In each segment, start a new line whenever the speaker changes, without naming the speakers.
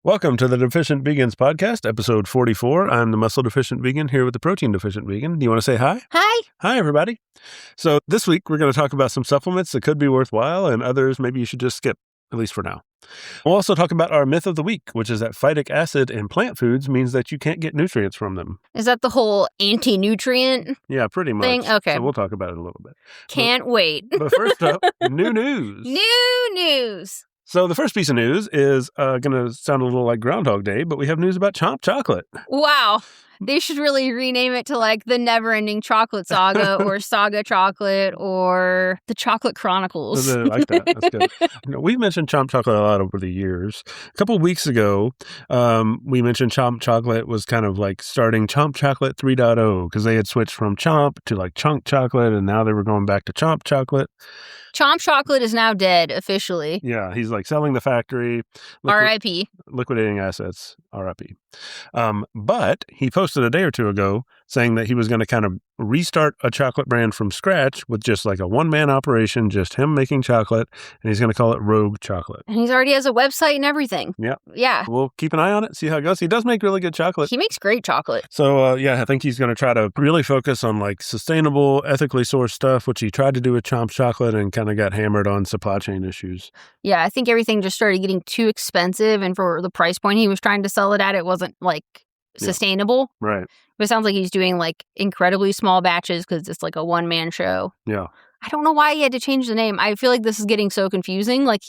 Welcome to the Deficient Vegans podcast, episode 44. I'm the muscle deficient vegan here with the protein deficient vegan. Do you want to say hi?
Hi.
Hi, everybody. So this week, we're going to talk about some supplements that could be worthwhile and others maybe you should just skip, at least for now. We'll also talk about our myth of the week, which is that phytic acid in plant foods means that you can't get nutrients from them.
Is that the whole anti-nutrient
Yeah, pretty much.
thing? Okay.
So we'll talk about it a little bit.
Can't wait.
But first up, new news.
New news.
So the first piece of news is going to sound a little like Groundhog Day, but we have news about Chomp chocolate.
Wow. They should really rename it to like the Never-Ending Chocolate Saga or Saga Chocolate or the Chocolate Chronicles.
I like that. That's good. We've mentioned Chomp chocolate a lot over the years. A couple of weeks ago, we mentioned Chomp chocolate was kind of like starting Chomp chocolate 3.0 because they had switched from Chomp to like Chunk chocolate, and now they were going back to Chomp chocolate.
Chomp chocolate is now dead officially.
Yeah, he's like selling the factory.
R.I.P.
Liquidating assets. R.I.P. But he posted a day or two ago saying that he was going to kind of restart a chocolate brand from scratch with just like a one-man operation, just him making chocolate, and he's going to call it Rogue Chocolate.
And he already has a website and everything.
Yeah.
Yeah.
We'll keep an eye on it, see how it goes. He does make really good chocolate.
He makes great chocolate.
So, I think he's going to try to really focus on like sustainable, ethically sourced stuff, which he tried to do with Chomp chocolate and kind of got hammered on supply chain issues.
Yeah, I think everything just started getting too expensive, and for the price point he was trying to sell it at, it wasn't like sustainable.
Right.
But it sounds like he's doing like incredibly small batches because it's like a one-man show.
Yeah.
I don't know why he had to change the name. I feel like this is getting so confusing. Like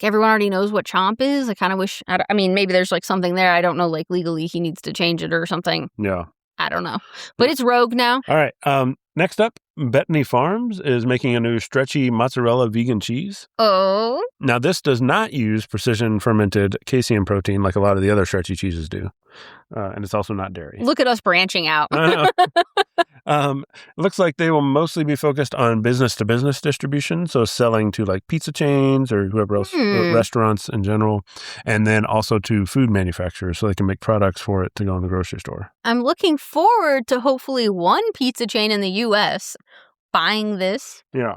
everyone already knows what Chomp is. I kind of wish, maybe there's like something there. I don't know, like legally he needs to change it or something.
Yeah.
I don't know. But it's Rogue now.
All right. Next up, Bethany Farms is making a new stretchy mozzarella vegan cheese.
Oh.
Now, this does not use precision fermented casein protein like a lot of the other stretchy cheeses do. And it's also not dairy.
Look at us branching out.
I know. It looks like they will mostly be focused on business-to-business distribution, so selling to like pizza chains or whoever else, restaurants in general, and then also to food manufacturers so they can make products for it to go in the grocery store.
I'm looking forward to hopefully one pizza chain in the U.S. buying this.
Yeah.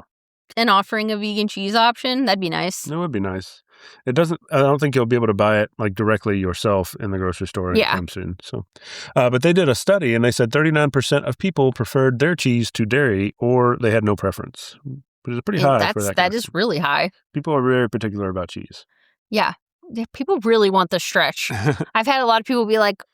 And offering a vegan cheese option. That'd be nice.
That would be nice. I don't think you'll be able to buy it like directly yourself in the grocery store anytime soon. So, but they did a study and they said 39% of people preferred their cheese to dairy or they had no preference, which is pretty high for that.
That is really high.
People are very particular about cheese.
Yeah. People really want the stretch. I've had a lot of people be like,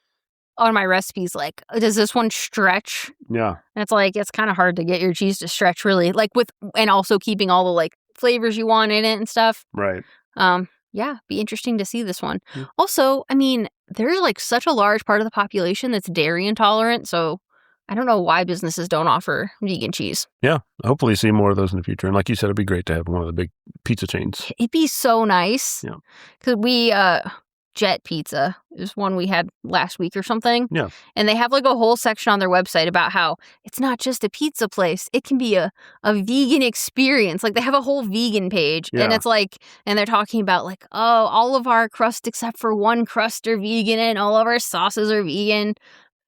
on my recipes, like, does this one stretch?
Yeah.
And it's like, it's kind of hard to get your cheese to stretch really, like and also keeping all the like flavors you want in it and stuff.
Right.
Yeah, be interesting to see this one.
Yeah.
Also, there's like such a large part of the population that's dairy intolerant, so I don't know why businesses don't offer vegan cheese.
Yeah, hopefully see more of those in the future. And like you said, it'd be great to have one of the big pizza chains.
It'd be so nice.
Yeah.
Because Jet Pizza is one we had last week or something.
Yeah. And
they have like a whole section on their website about how it's not just a pizza place. It can be a vegan experience. Like they have a whole vegan page.
Yeah.
And it's like, and they're talking about like, oh, all of our crust except for one crust are vegan and all of our sauces are vegan.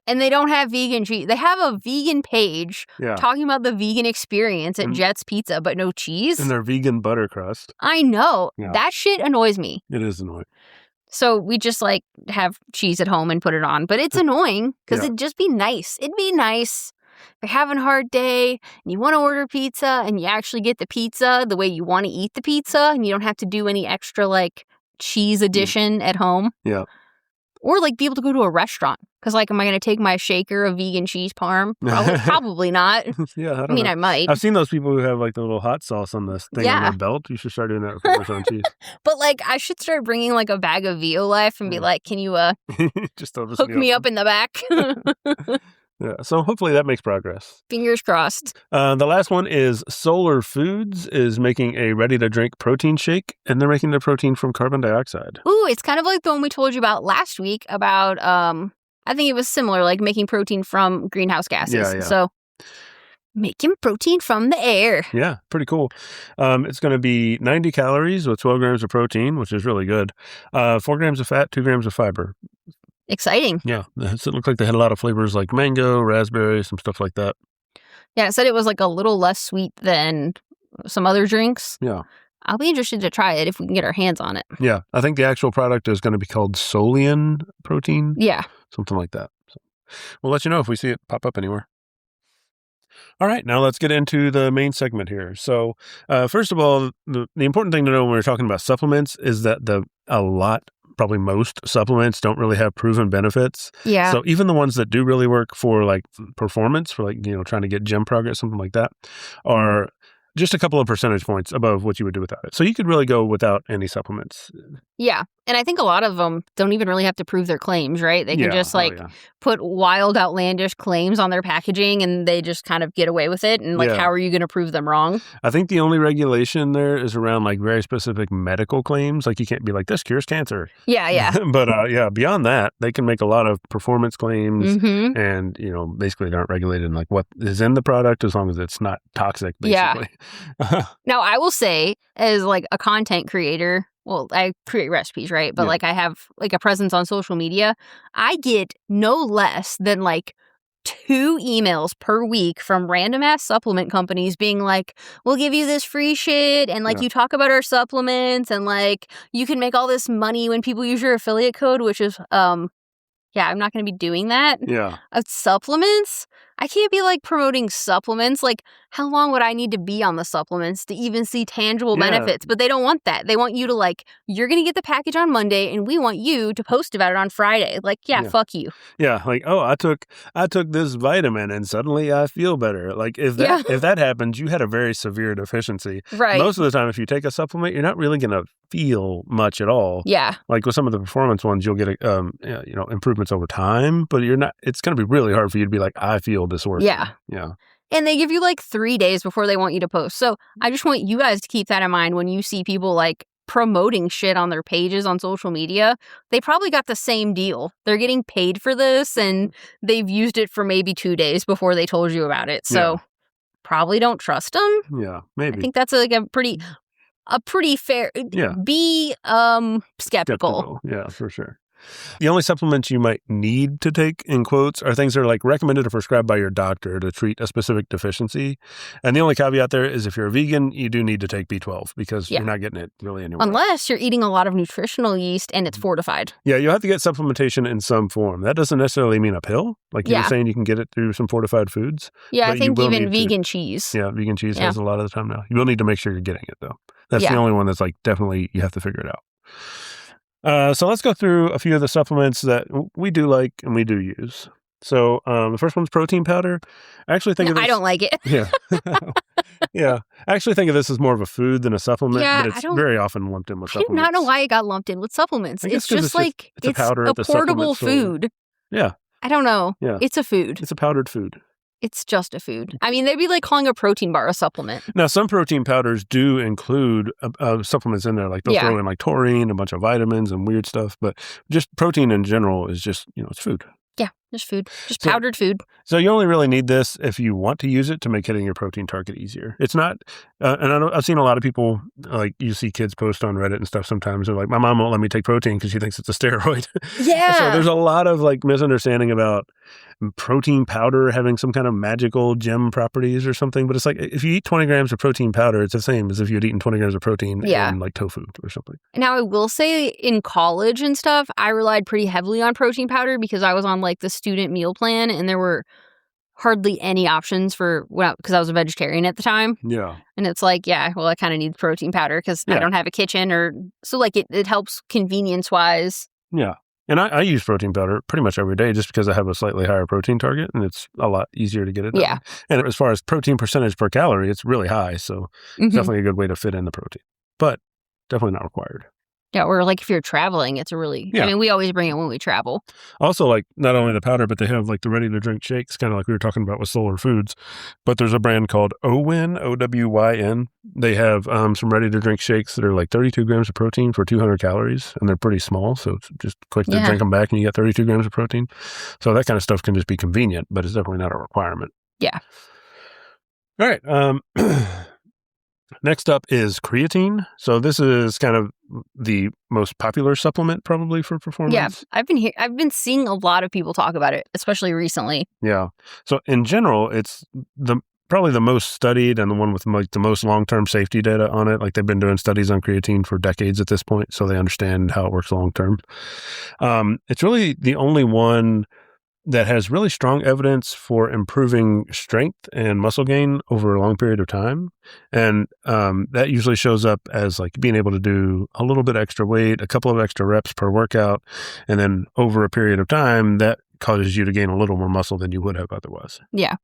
And they don't have vegan cheese. They have a vegan page talking about the vegan experience at Jet's Pizza, but no cheese.
And their vegan butter crust.
I know.
Yeah.
That shit annoys me.
It is annoying.
So we just like have cheese at home and put it on. But it's annoying because it'd just be nice. It'd be nice if you're having a hard day and you want to order pizza and you actually get the pizza the way you want to eat the pizza and you don't have to do any extra like cheese addition at home.
Yeah.
Or like be able to go to a restaurant. Because like, am I going to take my shaker of vegan cheese parm? Probably not.
Yeah,
I might.
I've seen those people who have like the little hot sauce on this thing on their belt. You should start doing that with Parmesan cheese.
But like, I should start bringing like a bag of Violife and be like, can you
just
hook me up in the back?
Yeah, so hopefully that makes progress.
Fingers crossed.
The last one is Solar Foods is making a ready-to-drink protein shake, and they're making their protein from carbon dioxide.
Ooh, it's kind of like the one we told you about last week about, I think it was similar, like making protein from greenhouse gases.
Yeah.
So making protein from the air.
Yeah, pretty cool. It's going to be 90 calories with 12 grams of protein, which is really good. 4 grams of fat, 2 grams of fiber.
Exciting.
Yeah, it looked like they had a lot of flavors like mango, raspberry, some stuff like that.
Yeah, it said it was like a little less sweet than some other drinks.
Yeah.
I'll be interested to try it if we can get our hands on it.
Yeah. I think the actual product is going to be called Solian protein.
Yeah.
Something like that. So we'll let you know if we see it pop up anywhere. All right, now let's get into the main segment here. So, first of all, the important thing to know when we're talking about supplements is that probably most supplements don't really have proven benefits.
Yeah.
So even the ones that do really work for like performance, for like, trying to get gym progress, something like that, are just a couple of percentage points above what you would do without it. So you could really go without any supplements.
Yeah. And I think a lot of them don't even really have to prove their claims, right? They can just put wild, outlandish claims on their packaging and they just kind of get away with it. And how are you going to prove them wrong?
I think the only regulation there is around like very specific medical claims. Like you can't be like, this cures cancer.
Yeah, yeah.
But beyond that, they can make a lot of performance claims and, basically they aren't regulated in like what is in the product as long as it's not toxic, basically.
Yeah. Now, I will say as like a content creator, well, I create recipes, right? But like I have like a presence on social media. I get no less than like 2 emails per week from random ass supplement companies being like, we'll give you this free shit. And like you talk about our supplements and like you can make all this money when people use your affiliate code, which is, I'm not going to be doing that.
Yeah.
Supplements? I can't be like promoting supplements. Like, how long would I need to be on the supplements to even see tangible benefits? But they don't want that. They want you to like, you're going to get the package on Monday and we want you to post about it on Friday. Like, fuck you.
Yeah. Like, oh, I took this vitamin and suddenly I feel better. Like if that happens, you had a very severe deficiency.
Right.
Most of the time, if you take a supplement, you're not really going to feel much at all.
Yeah.
Like with some of the performance ones, you'll get, improvements over time, but it's going to be really hard for you to be like, I feel this working.
Yeah.
Yeah.
And they give you like 3 days before they want you to post. So I just want you guys to keep that in mind when you see people like promoting shit on their pages on social media. They probably got the same deal. They're getting paid for this and they've used it for maybe 2 days before they told you about it. So probably don't trust them.
Yeah, maybe.
I think that's like a pretty fair.
Yeah.
Be skeptical.
Yeah, for sure. The only supplements you might need to take, in quotes, are things that are like recommended or prescribed by your doctor to treat a specific deficiency. And the only caveat there is if you're a vegan, you do need to take B12 because you're not getting it really anywhere.
Unless you're eating a lot of nutritional yeast and it's fortified.
Yeah, you'll have to get supplementation in some form. That doesn't necessarily mean a pill. Like you were saying, you can get it through some fortified foods.
Yeah, I think even vegan cheese.
Yeah, vegan cheese has a lot of the time now. You will need to make sure you're getting it, though. That's the only one that's like definitely you have to figure it out. So let's go through a few of the supplements that we do like and we do use. So the first one's protein powder. I actually think of this.
I don't like it.
Yeah. Yeah. I actually think of this as more of a food than a supplement, but it's very often lumped in with supplements.
I do not know why it got lumped in with supplements. It's just like it's a powder a portable food.
Yeah.
I don't know.
Yeah.
It's a food.
It's a powdered food.
It's just a food. I mean, they'd be like calling a protein bar a supplement.
Now, some protein powders do include supplements in there. Like they'll throw in like taurine, a bunch of vitamins and weird stuff. But just protein in general is just, it's food.
Yeah, just food. Just powdered food.
So you only really need this if you want to use it to make hitting your protein target easier. It's not, and I've seen a lot of people, like you see kids post on Reddit and stuff sometimes. They're like, my mom won't let me take protein because she thinks it's a steroid.
Yeah.
So there's a lot of like misunderstanding about protein powder having some kind of magical gem properties or something. But it's like, if you eat 20 grams of protein powder, it's the same as if you had eaten 20 grams of protein in like tofu or something.
Now, I will say in college and stuff, I relied pretty heavily on protein powder because I was on like the student meal plan and there were hardly any options because I was a vegetarian at the time.
Yeah.
And it's like, I kind of need protein powder because I don't have a kitchen so like it helps convenience wise.
Yeah. And I use protein powder pretty much every day just because I have a slightly higher protein target and it's a lot easier to get it done.
Yeah.
And as far as protein percentage per calorie, it's really high. So it's definitely a good way to fit in the protein, but definitely not required.
Yeah, or like if you're traveling, it's a really, I mean, we always bring it when we travel.
Also, like not only the powder, but they have like the ready-to-drink shakes, kind of like we were talking about with Solar Foods. But there's a brand called Owyn, Owyn. They have some ready-to-drink shakes that are like 32 grams of protein for 200 calories, and they're pretty small. So it's just quick to drink them back and you get 32 grams of protein. So that kind of stuff can just be convenient, but it's definitely not a requirement.
Yeah.
All right. Next up is creatine. So this is kind of the most popular supplement probably for performance.
Yeah, I've been seeing a lot of people talk about it, especially recently.
Yeah. So in general, it's probably the most studied and the one with like the most long-term safety data on it. Like they've been doing studies on creatine for decades at this point, so they understand how it works long-term. It's really the only one that has really strong evidence for improving strength and muscle gain over a long period of time. And that usually shows up as like being able to do a little bit extra weight, a couple of extra reps per workout. And then over a period of time, that causes you to gain a little more muscle than you would have otherwise.
Yeah.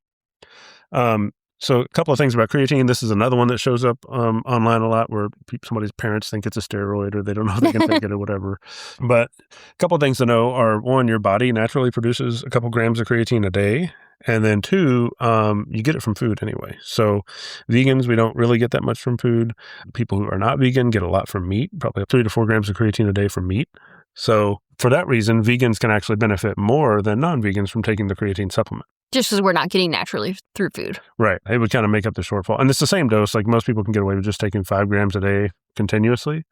So a couple of things about creatine. This is another one that shows up online a lot where somebody's parents think it's a steroid or they don't know if they can take it or whatever. But a couple of things to know are, one, your body naturally produces a couple grams of creatine a day. And then two, you get it from food anyway. So vegans, we don't really get that much from food. People who are not vegan get a lot from meat, probably 3 to 4 grams of creatine a day from meat. So for that reason, vegans can actually benefit more than non-vegans from taking the creatine supplement.
Just because we're not getting naturally through food.
Right. It would kind of make up the shortfall. And it's the same dose. Like most people can get away with just taking 5 grams a day continuously.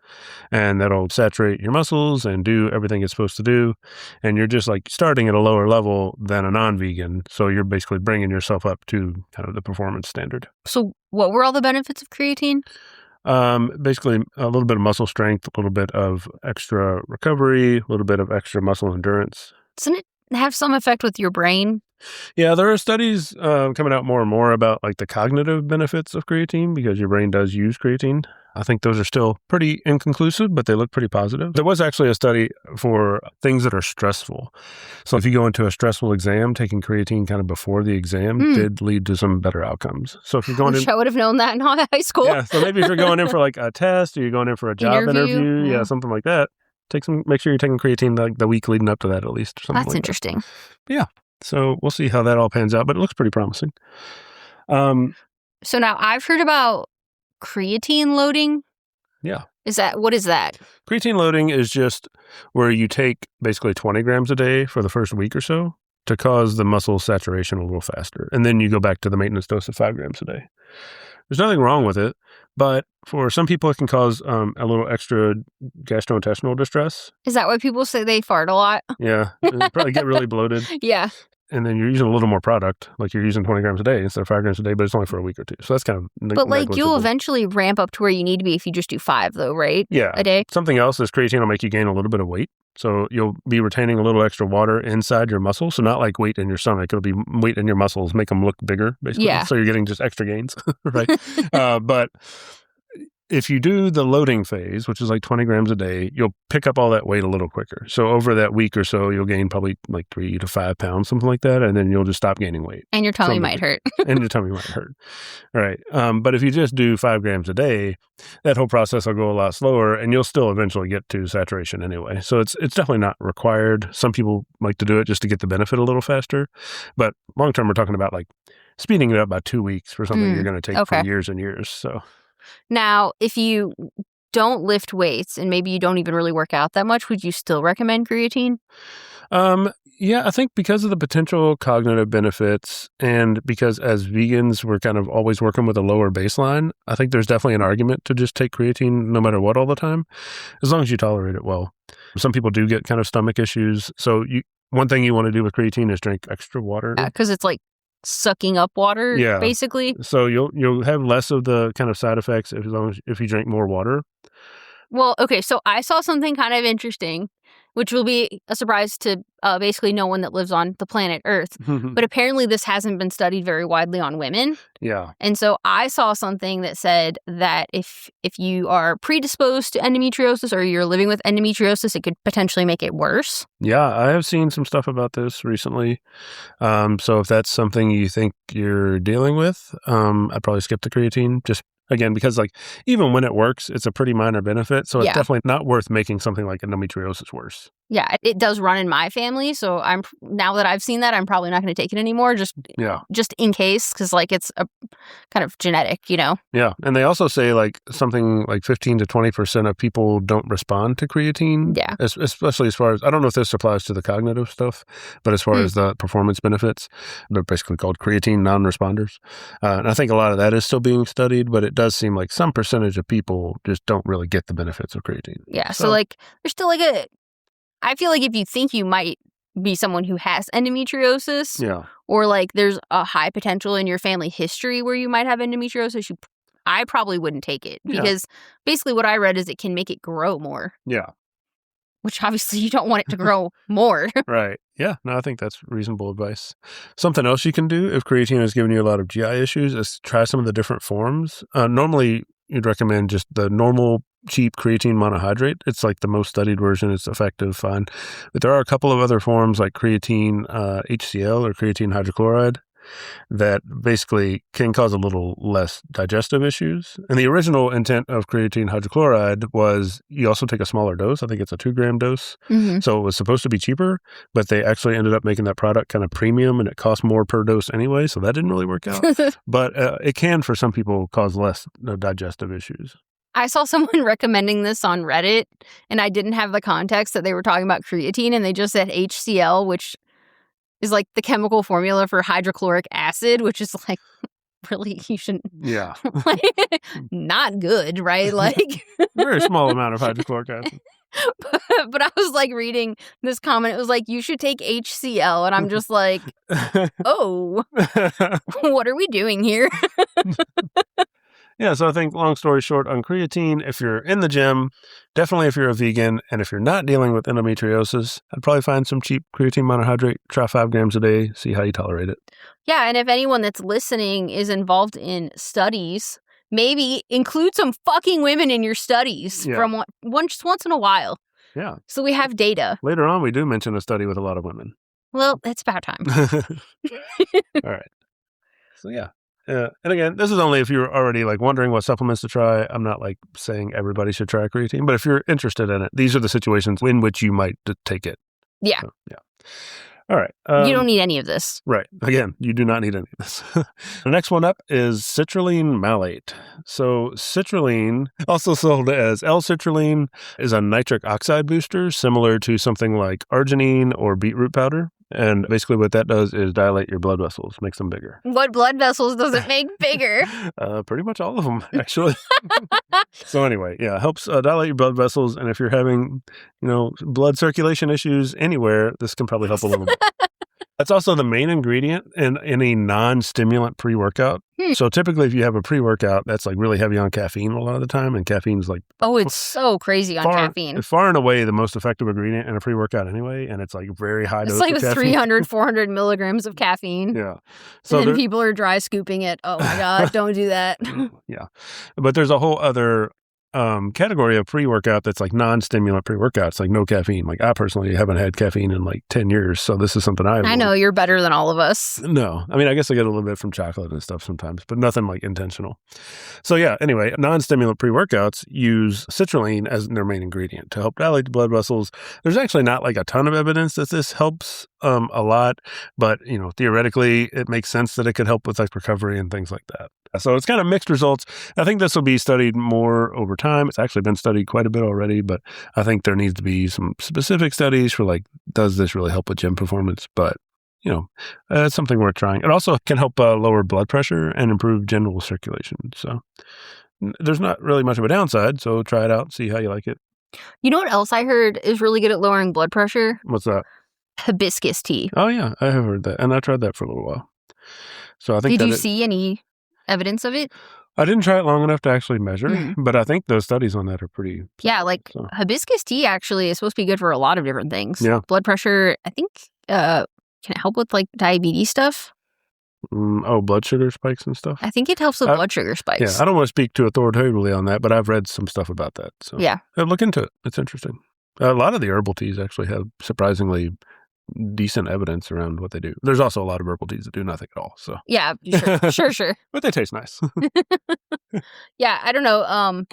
And that'll saturate your muscles and do everything it's supposed to do. And you're just like starting at a lower level than a non-vegan. So you're basically bringing yourself up to kind of the performance standard.
So what were all the benefits of creatine?
Basically a little bit of muscle strength, a little bit of extra recovery, a little bit of extra muscle endurance.
Doesn't it have some effect with your brain?
Yeah, there are studies coming out more and more about like the cognitive benefits of creatine because your brain does use creatine. I think those are still pretty inconclusive, but they look pretty positive. There was actually a study for things that are stressful. So if you go into a stressful exam, taking creatine kind of before the exam did lead to some better outcomes. So if you're going
I would have known that in high school.
Yeah, so maybe if you're going in for like a test or you're going in for a job interview, yeah, something like that. Make sure you're taking creatine the week leading up to that at least. Or something
That's
like
interesting.
That. Yeah. So we'll see how that all pans out, but it looks pretty promising.
So now I've heard about creatine loading.
Yeah.
What is that?
Creatine loading is just where you take basically 20 grams a day for the first week or so to cause the muscle saturation a little faster. And then you go back to the maintenance dose of 5 grams a day. There's nothing wrong with it, but for some people it can cause a little extra gastrointestinal distress.
Is that why people say they fart a lot?
Yeah. Probably get really bloated.
Yeah.
And then you're using a little more product, like you're using 20 grams a day instead of 5 grams a day, but it's only for a week or two. So that's kind of
But like you'll eventually ramp up to where you need to be if you just do 5 though, right?
Yeah.
A day?
Something else is creatine will make you gain a little bit of weight. So you'll be retaining a little extra water inside your muscles. So not like weight in your stomach. It'll be weight in your muscles, make them look bigger, basically.
Yeah.
So you're getting just extra gains, right? But if you do the loading phase, which is like 20 grams a day, you'll pick up all that weight a little quicker. So over that week or so, you'll gain probably like 3 to 5 pounds, something like that. And then you'll just stop gaining weight.
And your tummy might hurt.
And your tummy might hurt. All right. But if you just do 5 grams a day, that whole process will go a lot slower and you'll still eventually get to saturation anyway. So it's definitely not required. Some people like to do it just to get the benefit a little faster. But long term, we're talking about like speeding it up by 2 weeks for something you're going to take for years and years. So.
Now, if you don't lift weights and maybe you don't even really work out that much, would you still recommend creatine?
Yeah, I think because of the potential cognitive benefits and because as vegans, we're kind of always working with a lower baseline, I think there's definitely an argument to just take creatine no matter what all the time, as long as you tolerate it well. Some people do get kind of stomach issues. So one thing you want to do with creatine is drink extra water.
Yeah, because it's like sucking up water, basically.
So you'll have less of the kind of side effects if you drink more water.
Well, okay, so I saw something kind of interesting, which will be a surprise to basically no one that lives on the planet Earth. But apparently this hasn't been studied very widely on women.
Yeah.
And so I saw something that said that if you are predisposed to endometriosis or you're living with endometriosis, it could potentially make it worse.
Yeah, I have seen some stuff about this recently. So if that's something you think you're dealing with, I'd probably skip the creatine just again, because like even when it works, it's a pretty minor benefit. So it's definitely not worth making something like endometriosis worse.
Yeah, it does run in my family. So now that I've seen that, I'm probably not going to take it anymore. Just in case, because like it's a kind of genetic, you know?
Yeah. And they also say like something like 15 to 20% of people don't respond to creatine.
Yeah.
Especially as far as, I don't know if this applies to the cognitive stuff, but as far as the performance benefits, they're basically called creatine non-responders. And I think a lot of that is still being studied, but it does seem like some percentage of people just don't really get the benefits of creatine.
Yeah. So like there's still like I feel like if you think you might be someone who has endometriosis.
Yeah.
Or like there's a high potential in your family history where you might have endometriosis, I probably wouldn't take it because basically what I read is it can make it grow more.
Yeah.
Which obviously you don't want it to grow more.
Right. Yeah. No, I think that's reasonable advice. Something else you can do if creatine is giving you a lot of GI issues is try some of the different forms. Normally, you'd recommend just the normal cheap creatine monohydrate. It's like the most studied version. It's effective, fine. But there are a couple of other forms like creatine HCl or creatine hydrochloride that basically can cause a little less digestive issues. And the original intent of creatine hydrochloride was you also take a smaller dose. I think it's a 2-gram dose.
Mm-hmm.
So it was supposed to be cheaper, but they actually ended up making that product kind of premium and it cost more per dose anyway. So that didn't really work out. But it can, for some people, cause less digestive issues.
I saw someone recommending this on Reddit, and I didn't have the context that they were talking about creatine, and they just said HCl, which is like the chemical formula for hydrochloric acid, which is like, really, you shouldn't.
Yeah.
Not good, right? Like,
very small amount of hydrochloric acid.
But I was like reading this comment. It was like, you should take HCl. And I'm just like, oh, what are we doing here?
Yeah, so I think long story short on creatine, if you're in the gym, definitely if you're a vegan, and if you're not dealing with endometriosis, I'd probably find some cheap creatine monohydrate, try 5 grams a day, see how you tolerate it.
Yeah, and if anyone that's listening is involved in studies, maybe include some fucking women in your studies from once in a while.
Yeah.
So we have data.
Later on, we do mention a study with a lot of women.
Well, it's about time.
All right. So yeah. And again, this is only if you're already like wondering what supplements to try. I'm not like saying everybody should try creatine, but if you're interested in it, these are the situations in which you might take it.
Yeah.
So, yeah. All right.
You don't need any of this.
Right. Again, you do not need any of this. The next one up is citrulline malate. So citrulline, also sold as L-citrulline, is a nitric oxide booster similar to something like arginine or beetroot powder. And basically what that does is dilate your blood vessels, makes them bigger.
What blood vessels does it make bigger?
Pretty much all of them, actually. So anyway, yeah, it helps dilate your blood vessels. And if you're having, blood circulation issues anywhere, this can probably help a little bit. That's also the main ingredient in any non-stimulant pre-workout. So typically if you have a pre-workout, that's like really heavy on caffeine a lot of the time. And caffeine's like...
Oh, it's so crazy on caffeine.
It's far and away the most effective ingredient in a pre-workout anyway. And it's like very high dose of
caffeine. It's like 300, 400 milligrams of caffeine.
Yeah.
So and then people are dry scooping it. Oh my God, don't do that.
Yeah. But there's a whole other... category of pre-workout that's like non-stimulant pre-workout. It's like no caffeine. Like I personally haven't had caffeine in like 10 years. So this is something I
know you're better than all of us.
No. I mean, I guess I get a little bit from chocolate and stuff sometimes, but nothing like intentional. So yeah, anyway, non-stimulant pre-workouts use citrulline as their main ingredient to help dilate the blood vessels. There's actually not like a ton of evidence that this helps a lot, but theoretically it makes sense that it could help with like recovery and things like that. So it's kind of mixed results. I think this will be studied more over time. It's actually been studied quite a bit already, but I think there needs to be some specific studies for like, does this really help with gym performance? But, it's something worth trying. It also can help lower blood pressure and improve general circulation. So there's not really much of a downside. So try it out, see how you like it.
You know what else I heard is really good at lowering blood pressure?
What's that?
Hibiscus tea.
Oh, yeah, I have heard that. And I tried that for a little while. So I think
Did you see any evidence of it?
I didn't try it long enough to actually measure, but I think those studies on that are pretty...
Yeah, like hibiscus tea actually is supposed to be good for a lot of different things.
Yeah.
Blood pressure, I think, can it help with like diabetes stuff?
Blood sugar spikes and stuff?
I think it helps with blood sugar spikes.
Yeah, I don't want to speak too authoritatively on that, but I've read some stuff about that. So
yeah.
Look into it. It's interesting. A lot of the herbal teas actually have surprisingly decent evidence around what they do. There's also a lot of herbal teas that do nothing at all. So
yeah, sure.
But they taste nice.
Yeah, I don't know.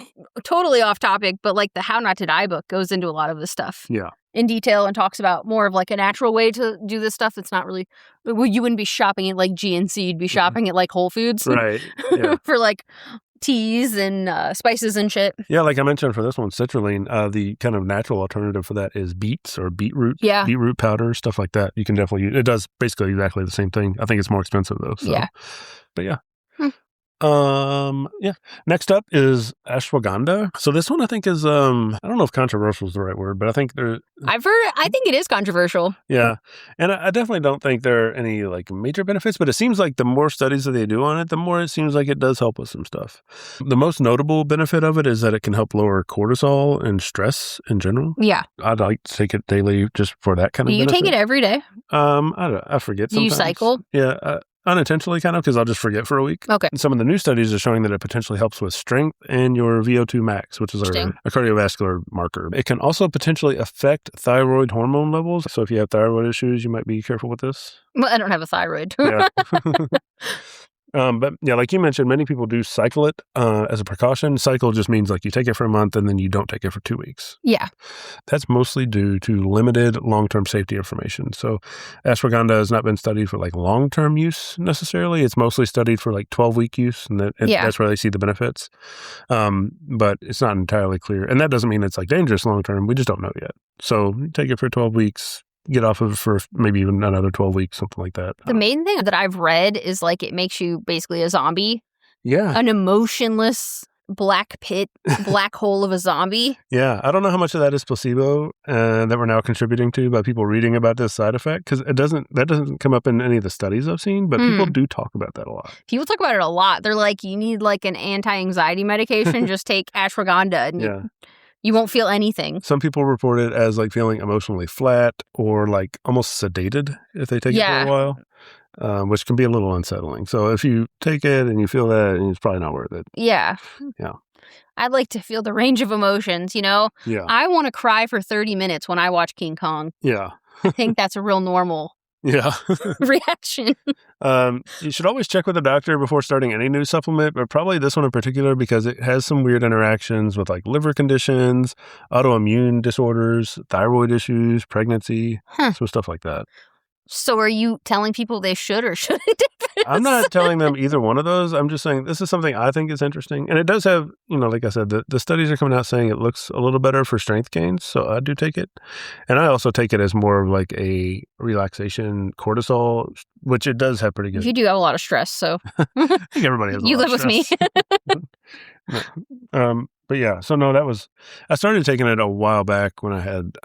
Totally off topic, but like the How Not to Die book goes into a lot of this stuff.
Yeah.
In detail and talks about more of like a natural way to do this stuff. It's not really, you wouldn't be shopping at like GNC, you'd be shopping at like Whole Foods.
Right. Yeah.
For like teas and spices and shit.
Yeah, like I mentioned for this one, citrulline, the kind of natural alternative for that is beets or beetroot.
Yeah.
Beetroot powder, stuff like that. You can definitely use. It does basically exactly the same thing. I think it's more expensive though. So.
Yeah.
But yeah. Yeah. Next up is ashwagandha. So this one I think is, I don't know if controversial is the right word, but I think
I think it is controversial.
Yeah. And I definitely don't think there are any like major benefits, but it seems like the more studies that they do on it, the more it seems like it does help with some stuff. The most notable benefit of it is that it can help lower cortisol and stress in general.
Yeah.
I'd like to take it daily just for that kind of benefit.
Do you take it every day?
I forget sometimes.
Do you cycle?
Yeah. Unintentionally, kind of, because I'll just forget for a week.
Okay.
And some of the new studies are showing that it potentially helps with strength and your VO2 max, which is a cardiovascular marker. It can also potentially affect thyroid hormone levels. So if you have thyroid issues, you might be careful with this.
Well, I don't have a thyroid.
Yeah. But yeah, like you mentioned, many people do cycle it as a precaution. Cycle just means like you take it for a month and then you don't take it for 2 weeks.
Yeah.
That's mostly due to limited long-term safety information. So ashwagandha has not been studied for like long-term use necessarily. It's mostly studied for like 12-week use, and that's where they see the benefits. But it's not entirely clear. And that doesn't mean it's like dangerous long-term. We just don't know yet. So take it for 12 weeks. Get off of it for maybe even another 12 weeks, something like that.
The main thing that I've read is like it makes you basically a zombie.
Yeah.
An emotionless black hole of a zombie.
Yeah. I don't know how much of that is placebo that we're now contributing to by people reading about this side effect, because that doesn't come up in any of the studies I've seen, but people do talk about that a lot.
People talk about it a lot. They're like, you need like an anti-anxiety medication, just take ashwagandha and you won't feel anything. Some
people report it as like feeling emotionally flat or like almost sedated if they take it for a while, which can be a little unsettling. So if you take it and you feel that, it's probably not worth it.
Yeah.
Yeah.
I'd like to feel the range of emotions, you know?
Yeah.
I want to cry for 30 minutes when I watch King Kong.
Yeah.
I think that's a real normal reaction.
You should always check with a doctor before starting any new supplement, but probably this one in particular because it has some weird interactions with like liver conditions, autoimmune disorders, thyroid issues, pregnancy, some stuff like that.
So are you telling people they should or shouldn't take this?
I'm not telling them either one of those. I'm just saying this is something I think is interesting. And it does have, like I said, the studies are coming out saying it looks a little better for strength gains. So I do take it. And I also take it as more of like a relaxation cortisol, which it does have pretty good.
You do have a lot of stress, so.
I think everybody has a
You
lot
live
of stress.
with me.
But yeah, so no, I started taking it a while back when I had,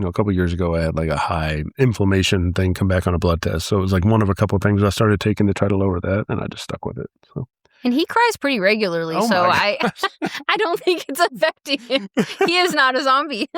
a couple of years ago, I had like a high inflammation thing come back on a blood test. So it was like one of a couple of things I started taking to try to lower that, and I just stuck with it. So.
And he cries pretty regularly, so I don't think it's affecting him. He is not a zombie.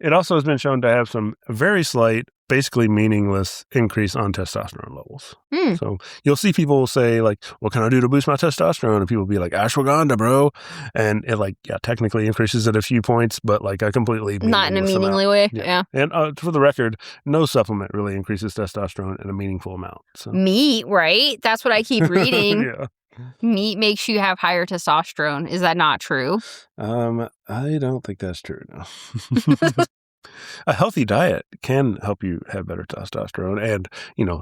It also has been shown to have some very slight, basically meaningless increase on testosterone levels. So you'll see people say like, what can I do to boost my testosterone? And people will be like, ashwagandha, bro. And it technically increases it a few points, but like a completely
not in a meaningful way. Yeah.
And for the record, no supplement really increases testosterone in a meaningful amount. So.
Meat, right? That's what I keep reading.
Yeah.
Meat makes you have higher testosterone. Is that not true?
I don't think that's true, no. A healthy diet can help you have better testosterone and,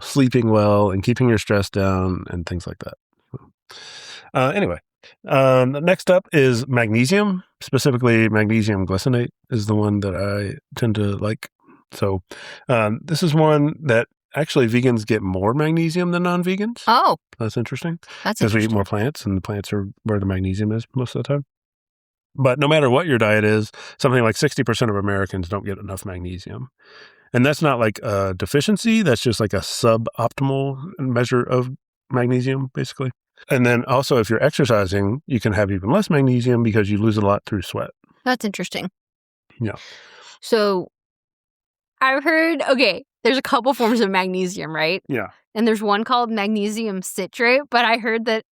sleeping well and keeping your stress down and things like that. Anyway, next up is magnesium. Specifically, magnesium glycinate is the one that I tend to like. So this is one that actually vegans get more magnesium than non-vegans.
Oh.
That's interesting.
That's
because we eat more plants, and the plants are where the magnesium is most of the time. But no matter what your diet is, something like 60% of Americans don't get enough magnesium. And that's not like a deficiency. That's just like a suboptimal measure of magnesium, basically. And then also, if you're exercising, you can have even less magnesium because you lose a lot through sweat.
That's interesting.
Yeah.
So I've heard, there's a couple forms of magnesium, right?
Yeah.
And there's one called magnesium citrate, but I heard that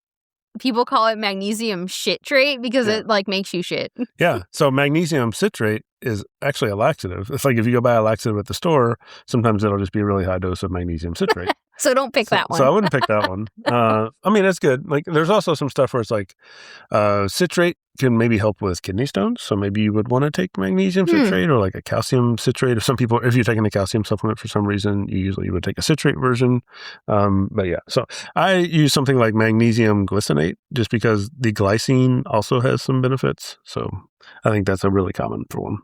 people call it magnesium shitrate because it makes you shit.
Yeah. So magnesium citrate is actually a laxative. It's like if you go buy a laxative at the store, sometimes it'll just be a really high dose of magnesium citrate.
So don't pick that one.
So I wouldn't pick that one. It's good. Like there's also some stuff where it's like citrate can maybe help with kidney stones. So maybe you would want to take magnesium citrate or like a calcium citrate. If you're taking a calcium supplement for some reason, you usually would take a citrate version. But yeah, so I use something like magnesium glycinate just because the glycine also has some benefits. So I think that's a really common one.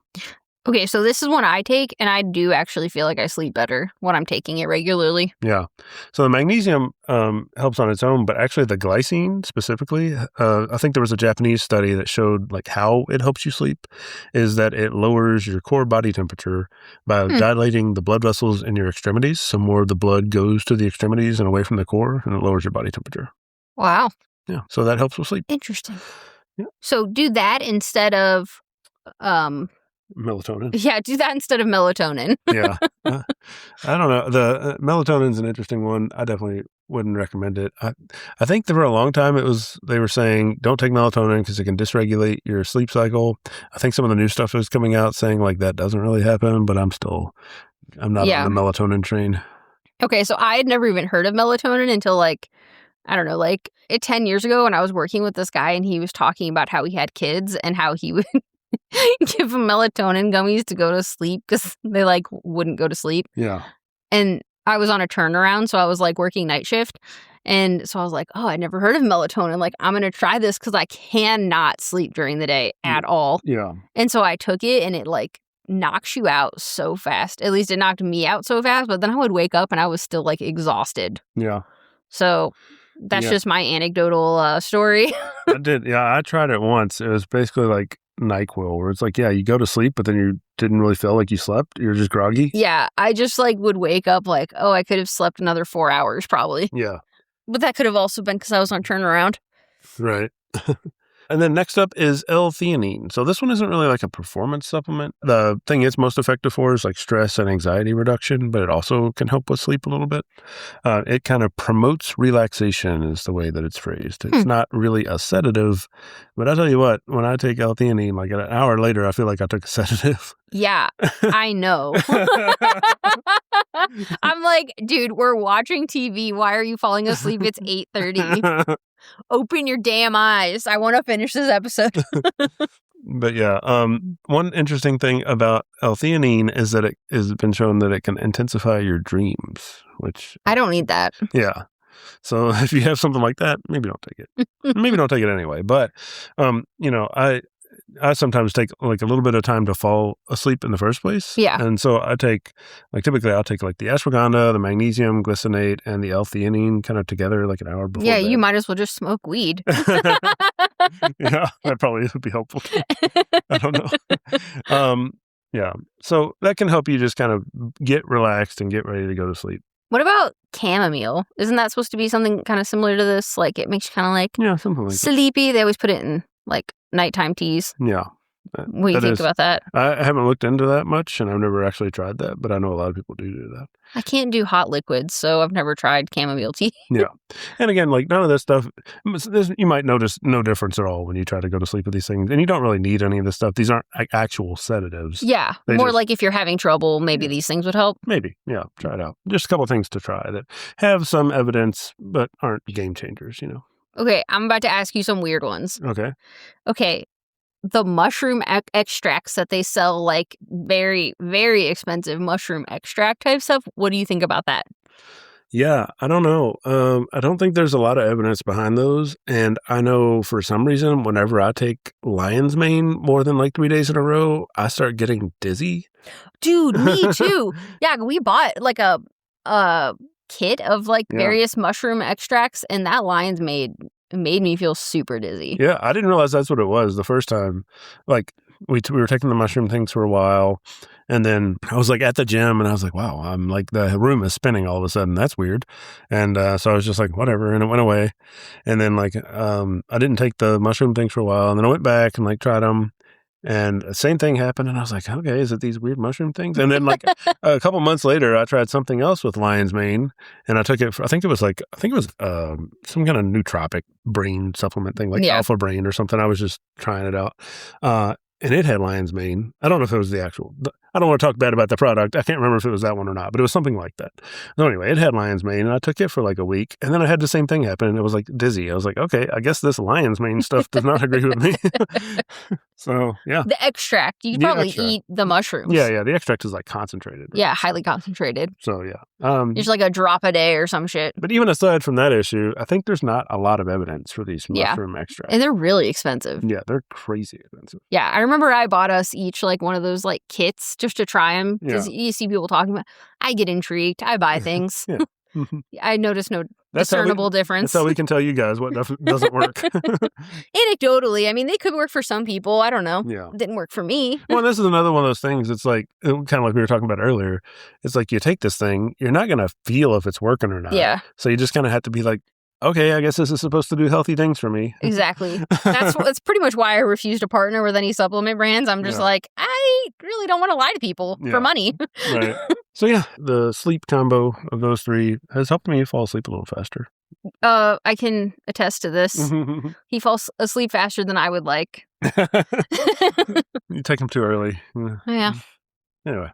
Okay, so this is one I take, and I do actually feel like I sleep better when I'm taking it regularly.
Yeah. So the magnesium helps on its own, but actually the glycine specifically, I think there was a Japanese study that showed like how it helps you sleep is that it lowers your core body temperature by dilating the blood vessels in your extremities. So more of the blood goes to the extremities and away from the core, and it lowers your body temperature.
Wow.
Yeah. So that helps with sleep.
Interesting.
Yeah.
So do that instead of...
melatonin.
Yeah, do that instead of melatonin.
Yeah. I don't know. The melatonin's an interesting one. I definitely wouldn't recommend it. I think for a long time they were saying don't take melatonin because it can dysregulate your sleep cycle. I think some of the new stuff is coming out saying like that doesn't really happen, but I'm not on the melatonin train.
Okay, so I had never even heard of melatonin until like, I don't know, like 10 years ago when I was working with this guy and he was talking about how he had kids and how he would give them melatonin gummies to go to sleep because they like wouldn't go to sleep.
Yeah.
And I was on a turnaround, so I was like working night shift. And so I was like, oh, I never heard of melatonin. Like, I'm going to try this because I cannot sleep during the day at all.
Yeah.
And so I took it and it like knocks you out so fast. At least it knocked me out so fast. But then I would wake up and I was still like exhausted.
Yeah.
So that's just my anecdotal story.
I did. Yeah. I tried it once. It was basically like NyQuil, where it's like, yeah, you go to sleep, but then you didn't really feel like you slept. You're just groggy.
Yeah, I just like would wake up like, oh, I could have slept another 4 hours probably.
Yeah.
But that could have also been because I was on turnaround.
Right. And then next up is L-Theanine. So this one isn't really like a performance supplement. The thing it's most effective for is like stress and anxiety reduction, but it also can help with sleep a little bit. It kind of promotes relaxation is the way that it's phrased. It's not really a sedative, but I'll tell you what, when I take L-Theanine, like an hour later, I feel like I took a sedative.
Yeah, I know. I'm like, dude, we're watching TV. Why are you falling asleep? It's 8:30. Open your damn eyes. I want to finish this episode.
But yeah, one interesting thing about L-Theanine is that it has been shown that it can intensify your dreams, which...
I don't need that.
Yeah. So if you have something like that, maybe don't take it. Maybe don't take it anyway. But, I sometimes take like a little bit of time to fall asleep in the first place.
Yeah.
And so typically I'll take like the ashwagandha, the magnesium, glycinate, and the L-Theanine kind of together like an hour before bed.
You might as well just smoke weed.
Yeah, that probably would be helpful too. I don't know. Yeah. So that can help you just kind of get relaxed and get ready to go to sleep.
What about chamomile? Isn't that supposed to be something kind of similar to this? Like it makes you kind of like
something like
sleepy. They always put it in like nighttime teas.
Yeah.
What do you think about that?
I haven't looked into that much, and I've never actually tried that, but I know a lot of people do that.
I can't do hot liquids, so I've never tried chamomile tea.
Yeah. And again, like none of this stuff, you might notice no difference at all when you try to go to sleep with these things. And you don't really need any of this stuff. These aren't actual sedatives.
Yeah. More like if you're having trouble, maybe these things would help.
Maybe. Yeah. Try it out. Just a couple of things to try that have some evidence, but aren't game changers,
Okay. I'm about to ask you some weird ones.
Okay.
The mushroom extracts that they sell, like very, very expensive mushroom extract type stuff. What do you think about that?
Yeah, I don't know. I don't think there's a lot of evidence behind those. And I know for some reason, whenever I take lion's mane more than like 3 days in a row, I start getting dizzy.
Dude, me too. Yeah, we bought like a kit of like various mushroom extracts, and that lion's mane made me feel super dizzy.
Yeah, I didn't realize that's what it was the first time. Like we were taking the mushroom things for a while, and then I was like at the gym, and I was like, wow, I'm like the room is spinning all of a sudden. That's weird. And so I was just like, whatever, and it went away. And then like I didn't take the mushroom things for a while, and then I went back and like tried them. And the same thing happened, and I was like, okay, is it these weird mushroom things? And then like a couple months later, I tried something else with lion's mane, and I took it for, I think it was some kind of nootropic brain supplement thing, like Alpha Brain or something. I was just trying it out. And it had lion's mane. I don't know if it was the actual, I don't want to talk bad about the product. I can't remember if it was that one or not, but it was something like that. So anyway, it had lion's mane, and I took it for like a week, and then I had the same thing happen, and it was like dizzy. I was like, okay, I guess this lion's mane stuff does not agree with me. So, yeah.
The extract. You can probably eat the mushrooms.
Yeah. The extract is like concentrated. Right?
Yeah, highly concentrated.
So, yeah.
It's like a drop a day or some shit.
But even aside from that issue, I think there's not a lot of evidence for these mushroom extracts.
And they're really expensive.
Yeah, they're crazy expensive.
Yeah, I remember I bought us each like one of those like kits just to try them because you see people talking about. I get intrigued. I buy things. I notice no discernible difference.
That's how we can tell you guys what doesn't work.
Anecdotally, I mean, they could work for some people. I don't know.
Yeah.
It didn't work for me.
Well, this is another one of those things. It's like, kind of like we were talking about earlier. It's like you take this thing, you're not going to feel if it's working or not.
Yeah.
So you just kind of have to be like, okay, I guess this is supposed to do healthy things for me.
Exactly. That's pretty much why I refuse to partner with any supplement brands. I'm just like, I really don't want to lie to people for money.
Right. So yeah, the sleep combo of those three has helped me fall asleep a little faster.
I can attest to this. He falls asleep faster than I would like.
You take him too early.
Yeah.
Anyway.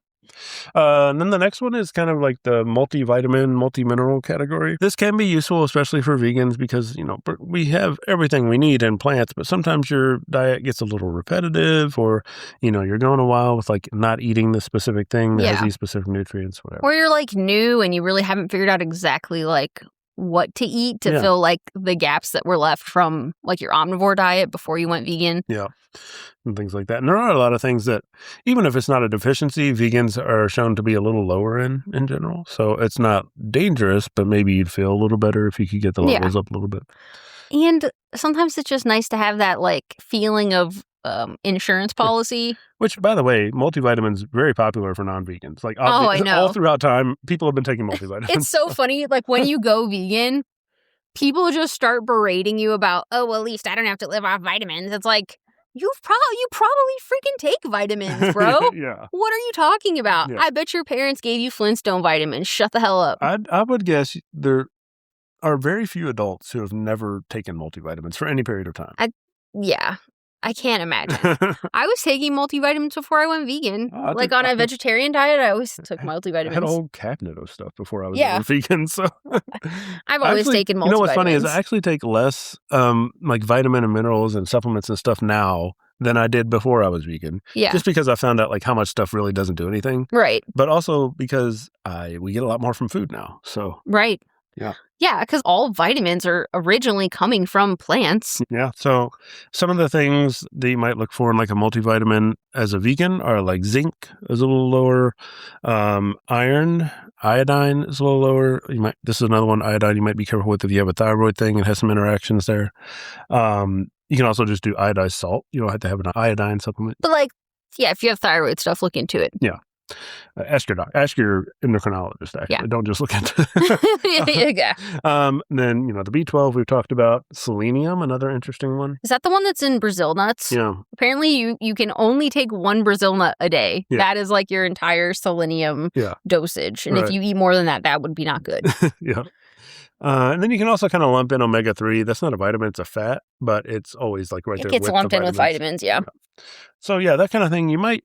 And then the next one is kind of like the multivitamin, multimineral category. This can be useful, especially for vegans, because, we have everything we need in plants, but sometimes your diet gets a little repetitive, or, you're going a while with like not eating the specific thing that has these specific nutrients, whatever.
Or you're like new and you really haven't figured out exactly like what to eat to fill like the gaps that were left from like your omnivore diet before you went vegan.
Yeah. And things like that. And there are a lot of things that, even if it's not a deficiency, vegans are shown to be a little lower in general. So it's not dangerous, but maybe you'd feel a little better if you could get the levels up a little bit.
And sometimes it's just nice to have that like feeling of insurance policy.
Which, by the way, multivitamins very popular for non-vegans. Like,
I know.
All throughout time, people have been taking multivitamins.
It's so funny. Like when you go vegan, people just start berating you about, oh, well, at least I don't have to live off vitamins. It's like, you probably freaking take vitamins, bro.
Yeah.
What are you talking about?
Yeah.
I bet your parents gave you Flintstone vitamins. Shut the hell up.
I would guess there are very few adults who have never taken multivitamins for any period of time.
I can't imagine. I was taking multivitamins before I went vegan. On a vegetarian diet, I always took multivitamins.
I had a whole cabinet of stuff before I was vegan. So
I've always taken multivitamins.
You know what's funny is I actually take less like vitamin and minerals and supplements and stuff now than I did before I was vegan.
Yeah.
Just because I found out like how much stuff really doesn't do anything.
Right.
But also because we get a lot more from food now. So
right.
Yeah.
Yeah, because all vitamins are originally coming from plants.
Yeah. So some of the things that you might look for in like a multivitamin as a vegan are like zinc is a little lower, iron, iodine is a little lower. This is another one, iodine, you might be careful with if you have a thyroid thing. It has some interactions there. You can also just do iodized salt. You don't have to have an iodine supplement.
But if you have thyroid stuff, look into it.
Yeah. Ask your endocrinologist, actually. Yeah. Don't just look into
it. Yeah.
Then, the B12 we've talked about. Selenium, another interesting one.
Is that the one that's in Brazil nuts?
Yeah.
Apparently, you can only take one Brazil nut a day. Yeah. That is like your entire selenium dosage. And if you eat more than that, that would be not good.
Yeah. And then you can also kind of lump in omega-3. That's not a vitamin, it's a fat, but it's always like right there. It
gets lumped in with vitamins, yeah.
So, that kind of thing. You might,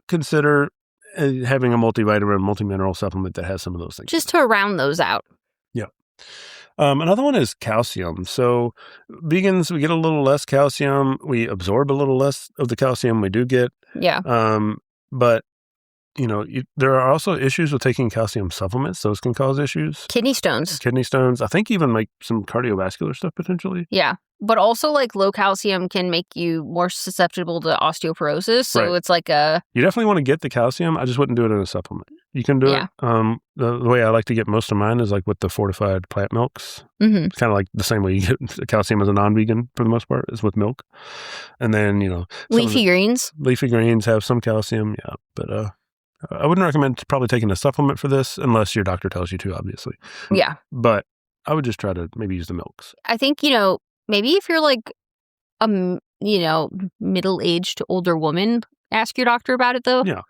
consider having a multivitamin, multimineral supplement that has some of those things.
Just to round those out.
Yeah. Another one is calcium. So vegans, we get a little less calcium. We absorb a little less of the calcium we do get.
Yeah.
But, there are also issues with taking calcium supplements. Those can cause issues.
Kidney stones.
I think even like some cardiovascular stuff potentially.
Yeah. But also like low calcium can make you more susceptible to osteoporosis. So it's like
You definitely want to get the calcium. I just wouldn't do it in a supplement. You can do it. The way I like to get most of mine is like with the fortified plant milks. Mm-hmm. It's kind of like the same way you get calcium as a non-vegan for the most part is with milk. And then,
leafy greens.
Leafy greens have some calcium. Yeah. But, I wouldn't recommend probably taking a supplement for this unless your doctor tells you to, obviously.
Yeah.
But I would just try to maybe use the milks.
I think, maybe if you're like a, middle-aged older woman, ask your doctor about it, though.
Yeah.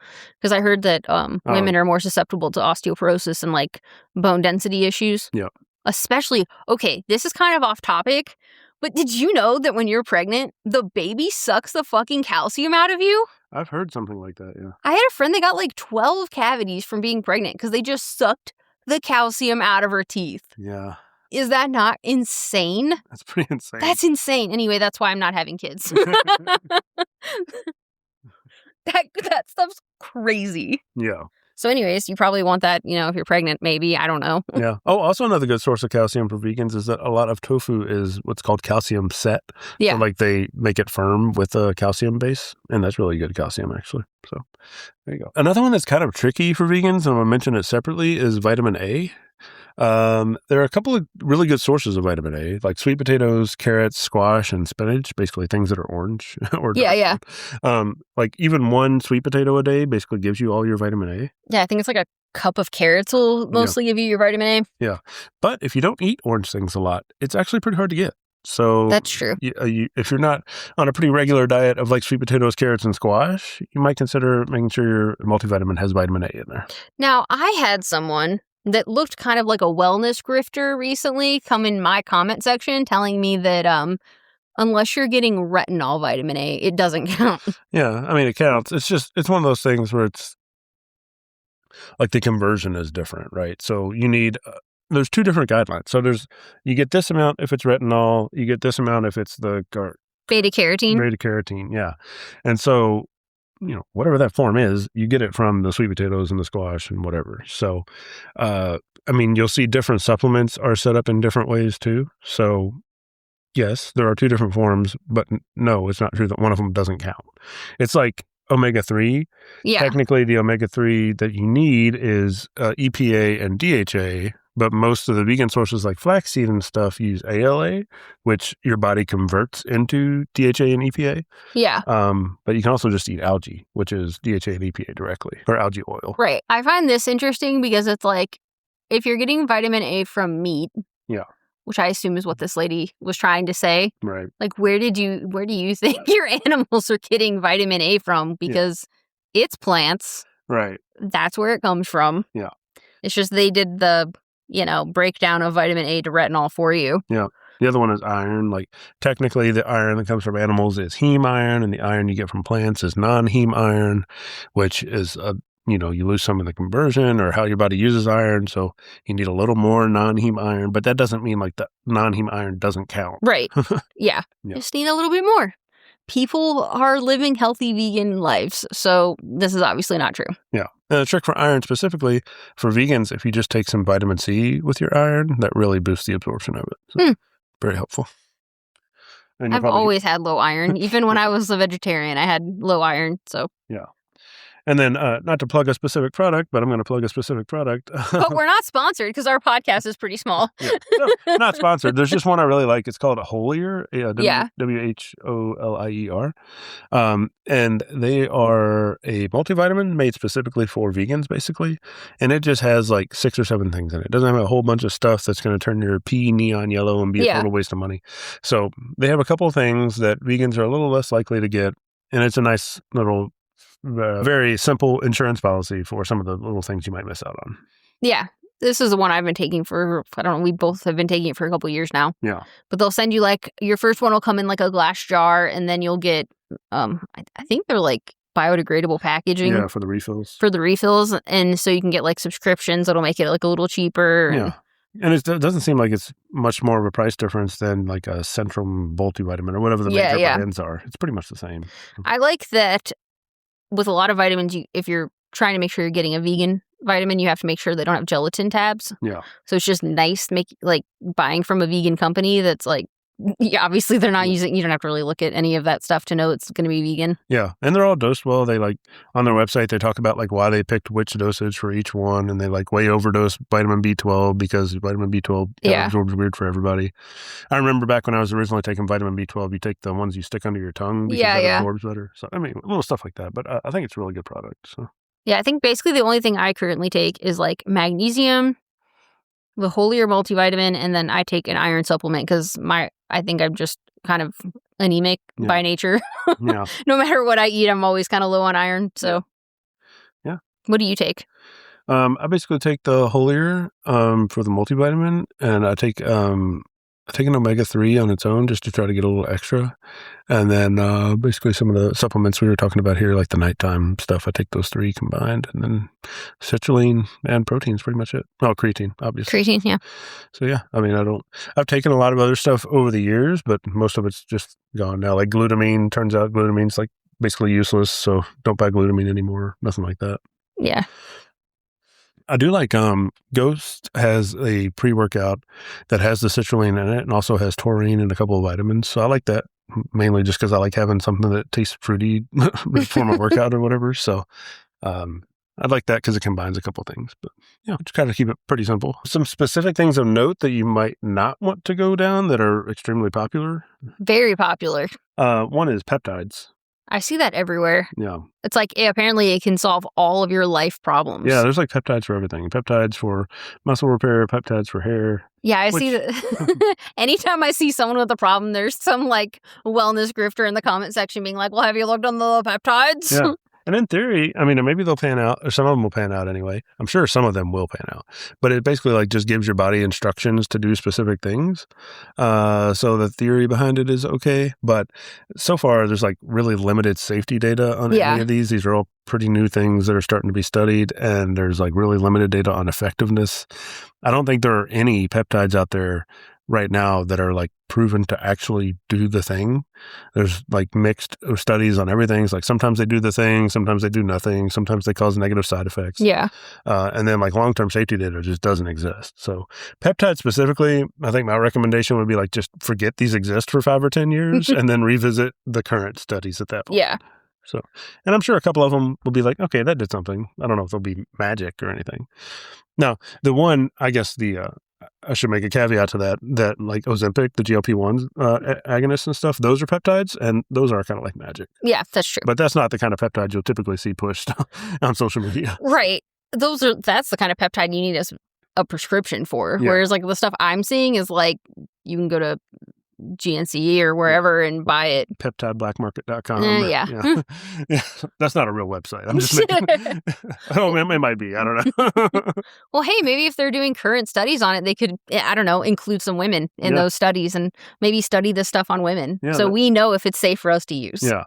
Because I heard that women are more susceptible to osteoporosis and like bone density issues.
Yeah.
Especially, okay, this is kind of off topic, but did you know that when you're pregnant, the baby sucks the fucking calcium out of you?
I've heard something like that, yeah.
I had a friend that got like 12 cavities from being pregnant because they just sucked the calcium out of her teeth.
Yeah.
Is that not insane?
That's pretty insane.
That's insane. Anyway, that's why I'm not having kids. That stuff's crazy.
Yeah.
So anyways, you probably want that, if you're pregnant, maybe. I don't know.
Yeah. Oh, also another good source of calcium for vegans is that a lot of tofu is what's called calcium set.
Yeah.
So, they make it firm with a calcium base, and that's really good calcium, actually. So there you go. Another one that's kind of tricky for vegans, and I'm going to mention it separately, is vitamin A. There are a couple of really good sources of vitamin A, like sweet potatoes, carrots, squash, and spinach, basically things that are orange. Or
yeah.
Even one sweet potato a day basically gives you all your vitamin A.
Yeah, I think it's like a cup of carrots will mostly give you your vitamin A.
Yeah. But if you don't eat orange things a lot, it's actually pretty hard to get. So
that's true.
If you're not on a pretty regular diet of sweet potatoes, carrots, and squash, you might consider making sure your multivitamin has vitamin A in there.
Now, I had someone that looked kind of like a wellness grifter recently come in my comment section telling me that unless you're getting retinol vitamin A, it doesn't count.
Yeah, I mean, it counts. It's one of those things where it's the conversion is different, right? So you need, there's two different guidelines. So you get this amount if it's retinol, you get this amount if it's the
beta carotene.
Beta carotene, yeah. And so, whatever that form is, you get it from the sweet potatoes and the squash and whatever. So, you'll see different supplements are set up in different ways too. So, yes, there are two different forms, but no, it's not true that one of them doesn't count. It's like omega-3.
Yeah.
Technically, the omega-3 that you need is EPA and DHA, but most of the vegan sources like flaxseed and stuff use ALA, which your body converts into DHA and EPA.
Yeah.
But you can also just eat algae, which is DHA and EPA directly, or algae oil.
Right. I find this interesting because it's if you're getting vitamin A from meat,
yeah,
which I assume is what this lady was trying to say.
Right.
Where do you think your animals are getting vitamin A from? Because it's plants.
Right.
That's where it comes from.
Yeah.
It's just they did the, breakdown of vitamin A to retinol for you.
Yeah. The other one is iron. Technically, the iron that comes from animals is heme iron, and the iron you get from plants is non-heme iron, which is you lose some of the conversion or how your body uses iron, so you need a little more non-heme iron, but that doesn't mean the non-heme iron doesn't count.
Right. Yeah. Just need a little bit more. People are living healthy vegan lives, so this is obviously not true. Yeah.
And the trick for iron specifically, for vegans, if you just take some vitamin C with your iron, that really boosts the absorption of it. So very helpful. And
I've always had low iron. Even when I was a vegetarian, I had low iron, so.
Yeah. And then, not to plug a specific product, but I'm going to plug a specific product.
But we're not sponsored because our podcast is pretty small.
No, not sponsored. There's just one I really like. It's called Holier.
Yeah.
WHOLIER. And they are a multivitamin made specifically for vegans, basically. And it just has 6 or 7 things in it. It doesn't have a whole bunch of stuff that's going to turn your pee neon yellow and be a total waste of money. So they have a couple of things that vegans are a little less likely to get. And it's a nice little very simple insurance policy for some of the little things you might miss out on.
Yeah. This is the one I've been taking for, I don't know, we both have been taking it for a couple of years now.
Yeah.
But they'll send you your first one will come in a glass jar, and then you'll get, I think they're biodegradable packaging.
Yeah, for the refills.
And so you can get subscriptions that'll make it a little cheaper.
Yeah. And it doesn't seem like it's much more of a price difference than a Centrum multivitamin or whatever the major brands are. It's pretty much the same.
I like that. With a lot of vitamins, if you're trying to make sure you're getting a vegan vitamin, you have to make sure they don't have gelatin tabs.
Yeah.
So it's just nice buying from a vegan company that's obviously they're not using, you don't have to really look at any of that stuff to know it's going to be vegan.
Yeah. And they're all dosed well. They on their website, they talk about why they picked which dosage for each one. And they way overdose vitamin B12 because vitamin B12 absorbs weird for everybody. I remember back when I was originally taking vitamin B12, you take the ones you stick under your tongue because that absorbs better. So, little stuff like that. But I think it's a really good product. So.
Yeah. I think basically the only thing I currently take is magnesium, the Holier multivitamin, and then I take an iron supplement because I think I'm just kind of anemic by nature.
Yeah.
No matter what I eat, I'm always kind of low on iron. So,
yeah.
What do you take?
I basically take the Holier for the multivitamin, and I take an omega-3 on its own just to try to get a little extra. And then basically some of the supplements we were talking about here, like the nighttime stuff, I take those 3 combined. And then citrulline and protein is pretty much it. Oh, creatine, obviously.
Creatine, yeah.
So yeah, I've taken a lot of other stuff over the years, but most of it's just gone now. Glutamine, turns out glutamine's basically useless. So don't buy glutamine anymore. Nothing like that.
Yeah.
I do like Ghost has a pre-workout that has the citrulline in it and also has taurine and a couple of vitamins. So I like that mainly just because I like having something that tastes fruity before my workout or whatever. So I like that because it combines a couple things. But yeah, just kind of keep it pretty simple. Some specific things of note that you might not want to go down that are extremely popular.
Very popular.
One is peptides.
I see that everywhere.
Yeah.
It's like, apparently it can solve all of your life problems.
Yeah, there's like peptides for everything. Peptides for muscle repair, peptides for hair.
Yeah, I see that. Anytime I see someone with a problem, there's some like wellness grifter in the comment section being like, well, have you looked on the peptides?
Yeah. And in theory, I mean, maybe they'll pan out, or some of them will pan out anyway. I'm sure some of them will pan out. But it basically like just gives your body instructions to do specific things. So the theory behind it is okay. But so far, there's like really limited safety data on any of these. These are all pretty new things that are starting to be studied. And there's like really limited data on effectiveness. I don't think there are any peptides out there right now that are like proven to actually do the thing. There's like mixed studies on everything. It's like sometimes they do the thing, sometimes they do nothing, sometimes they cause negative side effects.
Yeah.
And then like long-term safety data just doesn't exist. So peptides specifically, I think my recommendation would be like just forget these exist for 5 or 10 years and then revisit the current studies at that point.
Yeah.
So, and I'm sure a couple of them will be like, okay, that did something. I don't know if they'll be magic or anything. Now, the one, I guess I should make a caveat to that like Ozempic, the GLP-1 agonists and stuff, those are peptides, and those are kind of like magic.
Yeah, that's true.
But that's not the kind of peptide you'll typically see pushed on social media.
Right. That's the kind of peptide you need a prescription for. Yeah. Whereas like the stuff I'm seeing is like you can go to GNC or wherever and buy it.
Peptideblackmarket.com.
Yeah.
Yeah. That's not a real website. I'm just making oh, it might be. I don't know.
Well, hey, maybe if they're doing current studies on it, they could, I don't know, include some women in those studies and maybe study this stuff on women. Yeah, so we know if it's safe for us to use.
Yeah,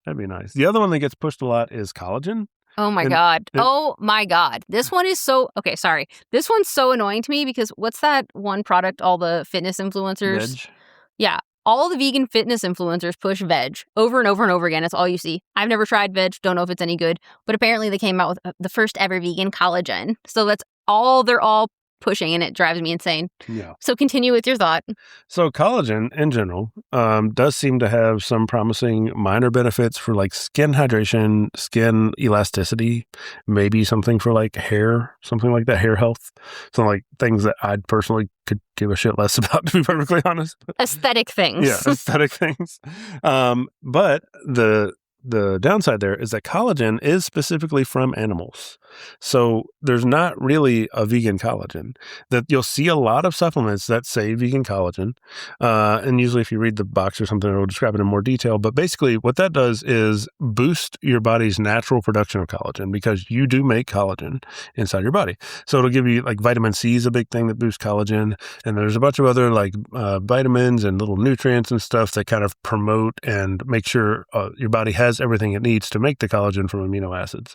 that'd be nice. The other one that gets pushed a lot is collagen.
Oh my God. Oh my God. This one is okay, sorry. This one's so annoying to me because what's that one product all the fitness influencers...
Veg.
Yeah, all the vegan fitness influencers push veg over and over and over again. It's all you see. I've never tried veg. Don't know if it's any good. But apparently they came out with the first ever vegan collagen. So that's all they're all pushing, and it drives me insane.
Yeah.
So continue with your thought.
So collagen, in general, does seem to have some promising minor benefits for like skin hydration, skin elasticity, maybe something for like hair, something like that, hair health. So like things that I personally could give a shit less about, to be perfectly honest.
Aesthetic things.
Yeah, aesthetic things. But the downside there is that collagen is specifically from animals. So there's not really a vegan collagen. That you'll see a lot of supplements that say vegan collagen. And usually if you read the box or something, it'll describe it in more detail. But basically what that does is boost your body's natural production of collagen because you do make collagen inside your body. So it'll give you like vitamin C is a big thing that boosts collagen. And there's a bunch of other like vitamins and little nutrients and stuff that kind of promote and make sure your body has everything it needs to make the collagen from amino acids.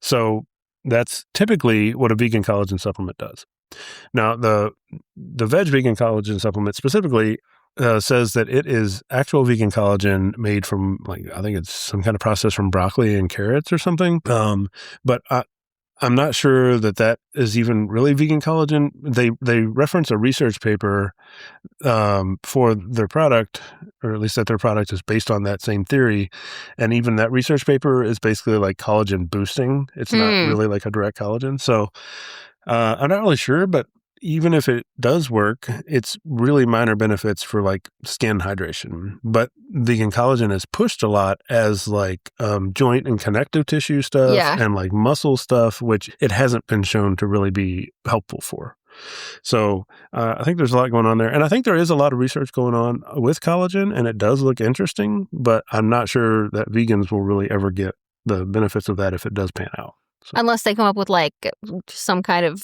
So that's typically what a vegan collagen supplement does. Now, the veg vegan collagen supplement specifically says that it is actual vegan collagen made from, like, I think it's some kind of process from broccoli and carrots or something. But I'm not sure that is even really vegan collagen. They reference a research paper for their product, or at least that their product is based on that same theory. And even that research paper is basically like collagen boosting. It's not really like a direct collagen. So I'm not really sure, but even if it does work, it's really minor benefits for like skin hydration. But vegan collagen is pushed a lot as like joint and connective tissue stuff and like muscle stuff, which it hasn't been shown to really be helpful for. So I think there's a lot going on there. And I think there is a lot of research going on with collagen, and it does look interesting, but I'm not sure that vegans will really ever get the benefits of that if it does pan out. So.
Unless they come up with like some kind of...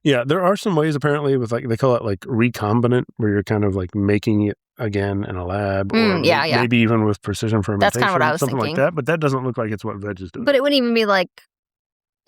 Yeah, there are some ways apparently with like, they call it like recombinant, where you're kind of like making it again in a lab or maybe even with precision fermentation.
That's kind of what I was
something
thinking.
Like that, but that doesn't look like it's what veg is doing.
But it wouldn't even be like...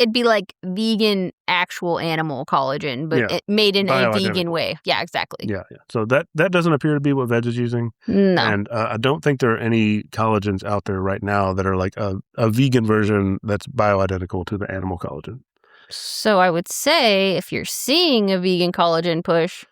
it'd be like vegan actual animal collagen, but it made in a vegan way. Yeah, exactly.
Yeah. So that doesn't appear to be what Veg is using.
No.
And I don't think there are any collagens out there right now that are like a vegan version that's bioidentical to the animal collagen.
So I would say if you're seeing a vegan collagen push,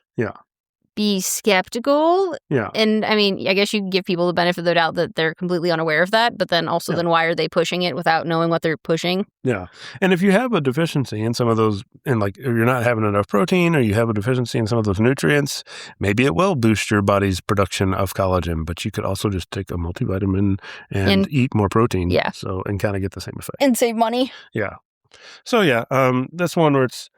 be skeptical.
Yeah.
And I mean, I guess you can give people the benefit of the doubt that they're completely unaware of that, but then also then why are they pushing it without knowing what they're pushing?
Yeah. And if you have a deficiency in some of those, and like if you're not having enough protein or you have a deficiency in some of those nutrients, maybe it will boost your body's production of collagen, but you could also just take a multivitamin and eat more protein.
Yeah.
So, and kind of get the same effect.
And save money.
Yeah. So that's one where it's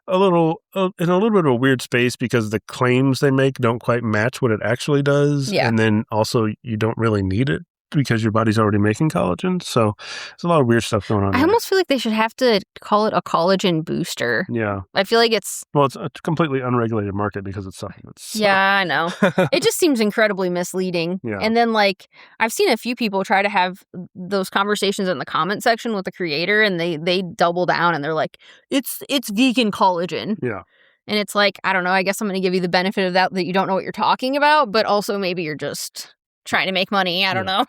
in a little bit of a weird space because the claims they make don't quite match what it actually does.
Yeah.
And then also you don't really need it because your body's already making collagen. So there's a lot of weird stuff going on.
I almost feel like they should have to call it a collagen booster.
Yeah.
I feel like it's
a completely unregulated market because it's supplements. So.
Yeah, I know. It just seems incredibly misleading.
Yeah.
And then like I've seen a few people try to have those conversations in the comment section with the creator and they double down and they're like, it's vegan collagen.
Yeah.
And it's like, I don't know, I guess I'm going to give you the benefit of that you don't know what you're talking about, but also maybe you're just trying to make money. I don't know.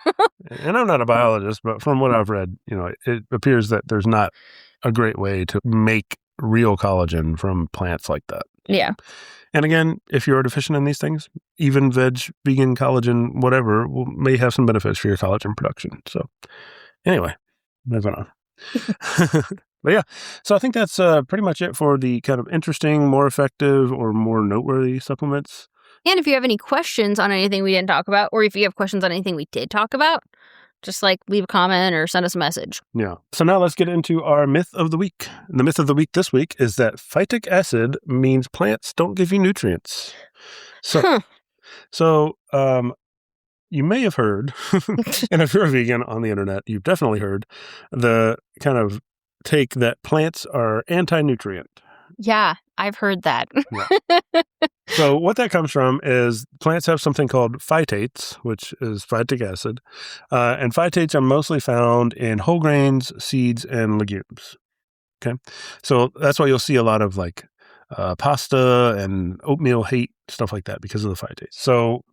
And I'm not a biologist, but from what I've read, it appears that there's not a great way to make real collagen from plants like that.
Yeah.
And again, if you're deficient in these things, even veg, vegan, collagen, whatever, may have some benefits for your collagen production. So anyway, moving on. But yeah, so I think that's pretty much it for the kind of interesting, more effective, or more noteworthy supplements.
And if you have any questions on anything we didn't talk about, or if you have questions on anything we did talk about, just like leave a comment or send us a message.
Yeah. So now let's get into our myth of the week. And the myth of the week this week is that phytic acid means plants don't give you nutrients. So you may have heard, and if you're a vegan on the internet, you've definitely heard the kind of take that plants are anti-nutrient.
Yeah, I've heard that.
Yeah. So what that comes from is plants have something called phytates, which is phytic acid. And phytates are mostly found in whole grains, seeds, and legumes. Okay. So that's why you'll see a lot of like pasta and oatmeal hate, stuff like that because of the phytates. So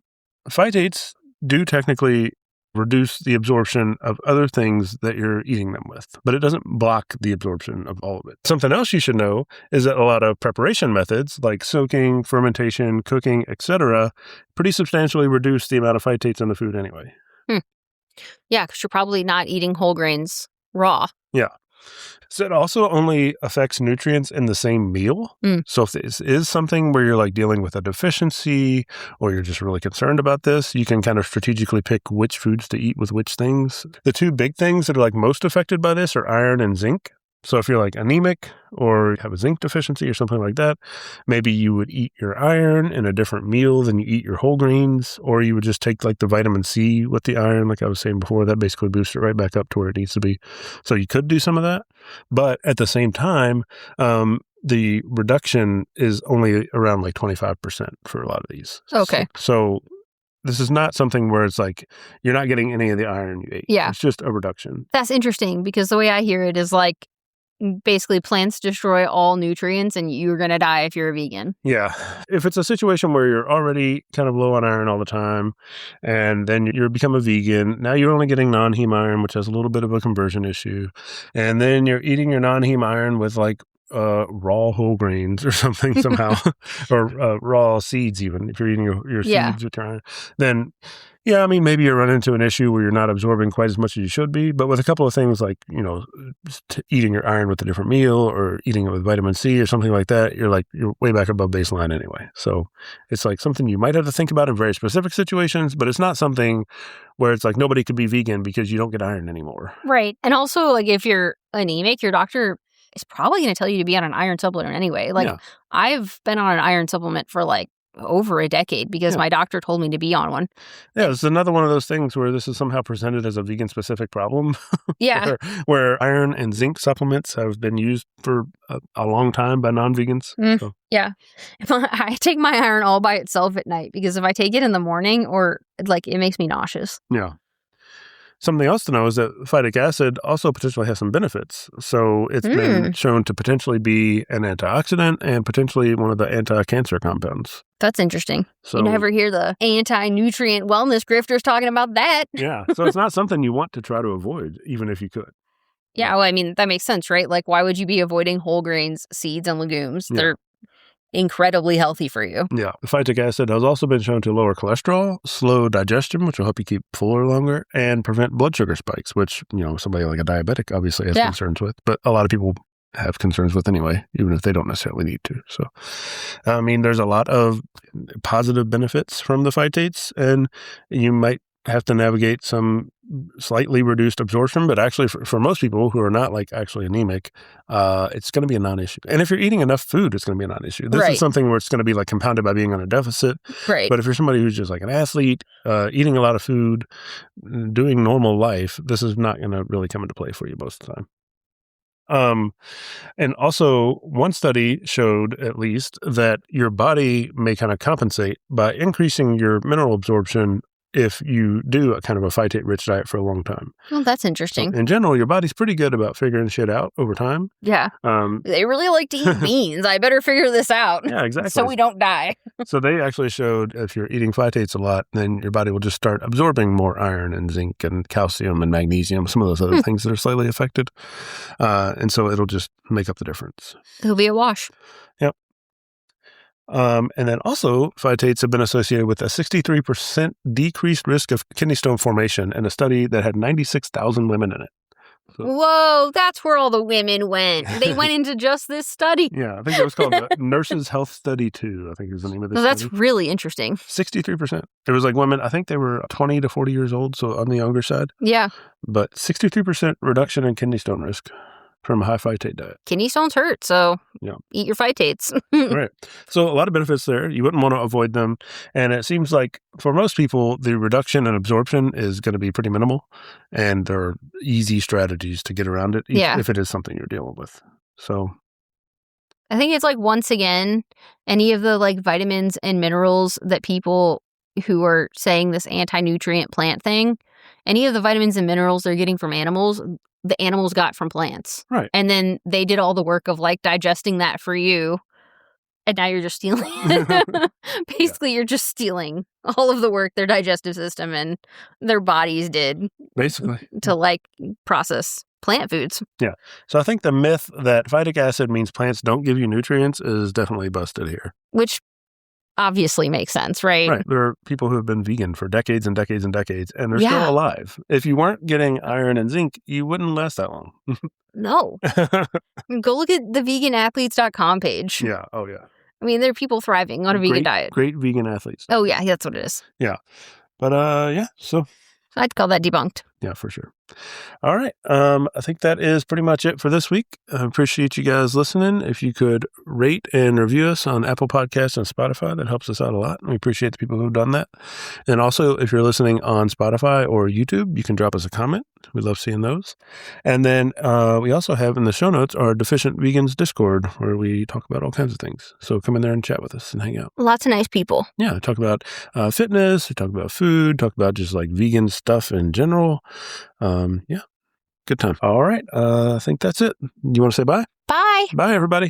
phytates do technically reduce the absorption of other things that you're eating them with, but it doesn't block the absorption of all of it. Something else you should know is that a lot of preparation methods like soaking, fermentation, cooking, etc., pretty substantially reduce the amount of phytates in the food anyway.
Yeah, because you're probably not eating whole grains raw.
Yeah. So it also only affects nutrients in the same meal. So if this is something where you're like dealing with a deficiency or you're just really concerned about this, you can kind of strategically pick which foods to eat with which things. The two big things that are like most affected by this are iron and zinc. So if you're like anemic or have a zinc deficiency or something like that, maybe you would eat your iron in a different meal than you eat your whole grains, or you would just take like the vitamin C with the iron, like I was saying before, that basically boosts it right back up to where it needs to be. So you could do some of that. But at the same time, the reduction is only around like 25% for a lot of these.
Okay.
So this is not something where it's like you're not getting any of the iron you ate.
Yeah.
It's just a reduction.
That's interesting because the way I hear it is like basically plants destroy all nutrients and you're going to die if you're a vegan.
Yeah. If it's a situation where you're already kind of low on iron all the time and then you become a vegan, now you're only getting non-heme iron, which has a little bit of a conversion issue. And then you're eating your non-heme iron with like raw whole grains or something somehow, or raw seeds even, if you're eating your seeds with your iron, then yeah, I mean, maybe you run into an issue where you're not absorbing quite as much as you should be, but with a couple of things like, eating your iron with a different meal or eating it with vitamin C or something like that, you're way back above baseline anyway. So it's like something you might have to think about in very specific situations, but it's not something where it's like nobody could be vegan because you don't get iron anymore.
Right. And also like if you're anemic, your doctor is probably going to tell you to be on an iron supplement anyway. Like I've been on an iron supplement for like over a decade because my doctor told me to be on one.
Yeah, it's another one of those things where this is somehow presented as a vegan-specific problem.
Yeah.
where iron and zinc supplements have been used for a long time by non-vegans. So.
Yeah. I take my iron all by itself at night because if I take it in the morning or like it makes me nauseous.
Yeah. Something else to know is that phytic acid also potentially has some benefits. So it's been shown to potentially be an antioxidant and potentially one of the anti-cancer compounds.
That's interesting. So, you never hear the anti-nutrient wellness grifters talking about that.
Yeah. So it's not something you want to try to avoid, even if you could.
Yeah. Well, I mean, that makes sense, right? Like, why would you be avoiding whole grains, seeds, and legumes? Yeah. They're incredibly healthy for you.
Yeah. The phytic acid has also been shown to lower cholesterol, slow digestion, which will help you keep fuller longer, and prevent blood sugar spikes, which, somebody like a diabetic obviously has concerns with, but a lot of people have concerns with anyway, even if they don't necessarily need to. So, there's a lot of positive benefits from the phytates, and you might have to navigate some slightly reduced absorption, but actually for most people who are not like actually anemic, it's going to be a non-issue. And if you're eating enough food, it's going to be a non-issue. This is something where it's going to be like compounded by being on a deficit.
Right.
But if you're somebody who's just like an athlete, eating a lot of food, doing normal life, this is not going to really come into play for you most of the time. And also one study showed at least that your body may kind of compensate by increasing your mineral absorption if you do a kind of a phytate-rich diet for a long time.
Well, that's interesting.
So in general, your body's pretty good about figuring shit out over time.
Yeah. They really like to eat beans. I better figure this out.
Yeah, exactly.
So we don't die.
So they actually showed if you're eating phytates a lot, then your body will just start absorbing more iron and zinc and calcium and magnesium, some of those other things that are slightly affected. And so it'll just make up the difference.
It'll be a wash.
Yep. And then also, phytates have been associated with a 63% decreased risk of kidney stone formation in a study that had 96,000 women in it. So,
whoa, that's where all the women went. They went into just this study.
Yeah, I think it was called the Nurses Health Study 2, I think is the name of this
study. That's
study.
really interesting.
63%. It was like women, I think they were 20 to 40 years old, so on the younger side.
Yeah.
But 63% reduction in kidney stone risk from a high phytate diet.
Kidney stones hurt, so eat your phytates.
Right. So a lot of benefits there. You wouldn't want to avoid them. And it seems like for most people, the reduction in absorption is going to be pretty minimal. And there are easy strategies to get around it if it is something you're dealing with. So
I think it's like, once again, any of the like vitamins and minerals that people who are saying this anti-nutrient plant thing, any of the vitamins and minerals they're getting from animals, the animals got from plants.
Right.
And then they did all the work of like digesting that for you. And now you're just stealing. Basically, you're just stealing all of the work their digestive system and their bodies did.
Basically.
To like process plant foods.
Yeah. So I think the myth that phytic acid means plants don't give you nutrients is definitely busted here.
Which obviously makes sense, right?
Right. There are people who have been vegan for decades and decades and decades, and they're still alive. If you weren't getting iron and zinc, you wouldn't last that long.
No. Go look at the veganathletes.com page.
Yeah. Oh, yeah.
I mean, there are people thriving on a vegan diet.
Great vegan athletes.
Oh, yeah. That's what it is.
Yeah. But, so
I'd call that debunked.
Yeah, for sure. All right. I think that is pretty much it for this week. I appreciate you guys listening. If you could rate and review us on Apple Podcasts and Spotify, that helps us out a lot. We appreciate the people who've done that. And also, if you're listening on Spotify or YouTube, you can drop us a comment. We love seeing those. And then we also have in the show notes our Deficient Vegans Discord, where we talk about all kinds of things. So come in there and chat with us and hang out.
Lots of nice people.
Yeah, talk about fitness, we talk about food, talk about just like vegan stuff in general. Yeah, good time. All right. I think that's it. You want to say bye?
Bye.
Bye, everybody.